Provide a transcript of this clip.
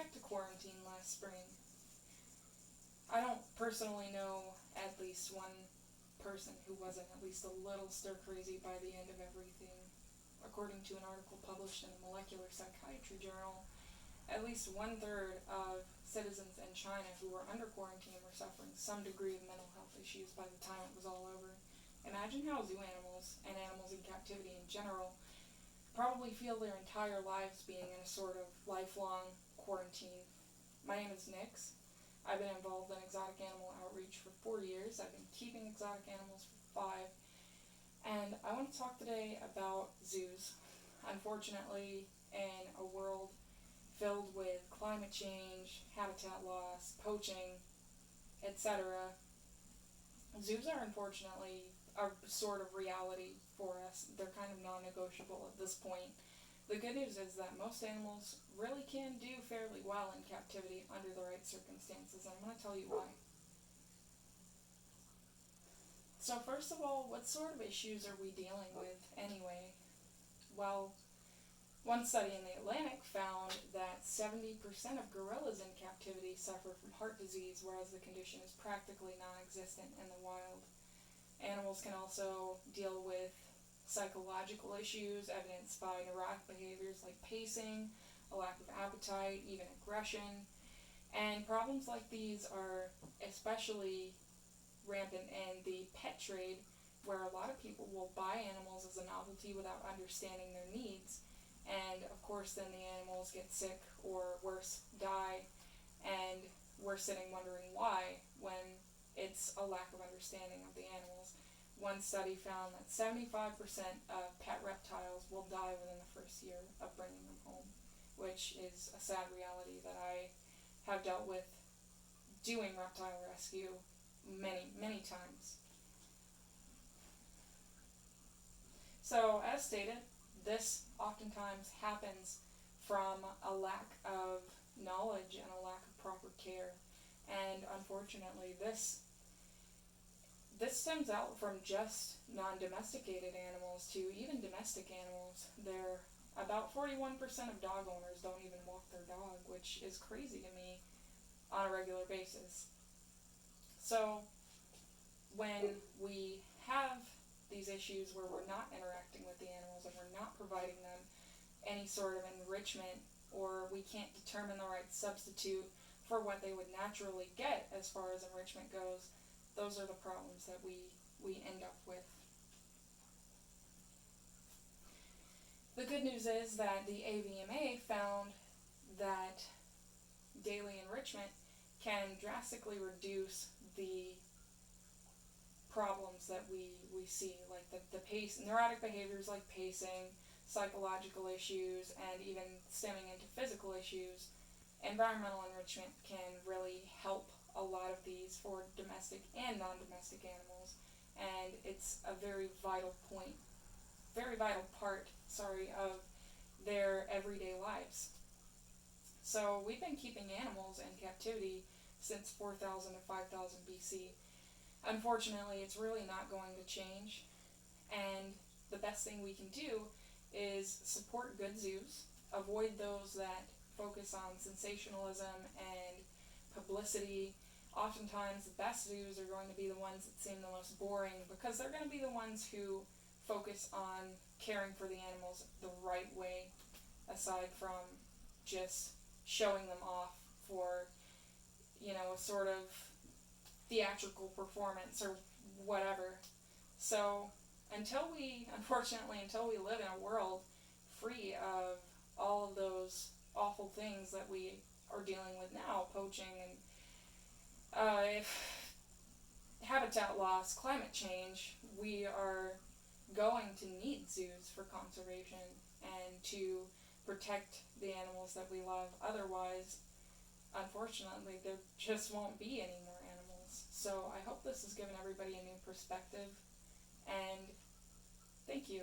back to quarantine last spring. I don't personally know at least one person who wasn't at least a little stir-crazy by the end of everything. According to an article published in the Molecular Psychiatry Journal, at least 1/3 of citizens in China who were under quarantine were suffering some degree of mental health issues by the time it was all over. Imagine how zoo animals and animals in captivity in general probably feel their entire lives being in a sort of lifelong quarantine. My name is Nix. I've been involved in exotic animal outreach for 4 years. I've been keeping exotic animals for 5. And I want to talk today about zoos. Unfortunately, in a world filled with climate change, habitat loss, poaching, etc., zoos are unfortunately a sort of reality for us. They're kind of non-negotiable at this point. The good news is that most animals really can do fairly well in captivity under the right circumstances, and I'm going to tell you why. So first of all, what sort of issues are we dealing with anyway? Well, one study in the Atlantic found that 70% of gorillas in captivity suffer from heart disease, whereas the condition is practically non-existent in the wild. Animals can also deal with psychological issues evidenced by neurotic behaviors like pacing, a lack of appetite, even aggression. And problems like these are especially rampant in the pet trade, where a lot of people will buy animals as a novelty without understanding their needs. And of course then the animals get sick or worse, die, and we're sitting wondering why when it's a lack of understanding of the animals. One study found that 75% of pet reptiles will die within the first year of bringing them home, which is a sad reality that I have dealt with doing reptile rescue many, many times. So, as stated, this oftentimes happens from a lack of knowledge and a lack of proper care. And unfortunately, this stems out from just non-domesticated animals to even domestic animals. About 41% of dog owners don't even walk their dog, which is crazy to me on a regular basis. So when we have these issues where we're not interacting with the animals and we're not providing them any sort of enrichment, or we can't determine the right substitute for what they would naturally get as far as enrichment goes, those are the problems that we end up with. The good news is that the AVMA found that daily enrichment can drastically reduce the problems that we see, like the pace, neurotic behaviors like pacing, psychological issues, and even stemming into physical issues. Environmental enrichment can really help a lot of these for domestic and non-domestic animals, and it's a very vital part of their everyday lives. So we've been keeping animals in captivity since 4000 to 5000 BC. Unfortunately, it's really not going to change, and the best thing we can do is support good zoos, avoid those that focus on sensationalism and publicity. Oftentimes, the best zoos are going to be the ones that seem the most boring, because they're going to be the ones who focus on caring for the animals the right way, aside from just showing them off for, a sort of theatrical performance or whatever. So until we live in a world free of all of those awful things that we are dealing with now, poaching and habitat loss, climate change, we are going to need zoos for conservation and to protect the animals that we love. Otherwise, unfortunately, there just won't be any more animals. So I hope this has given everybody a new perspective, and thank you.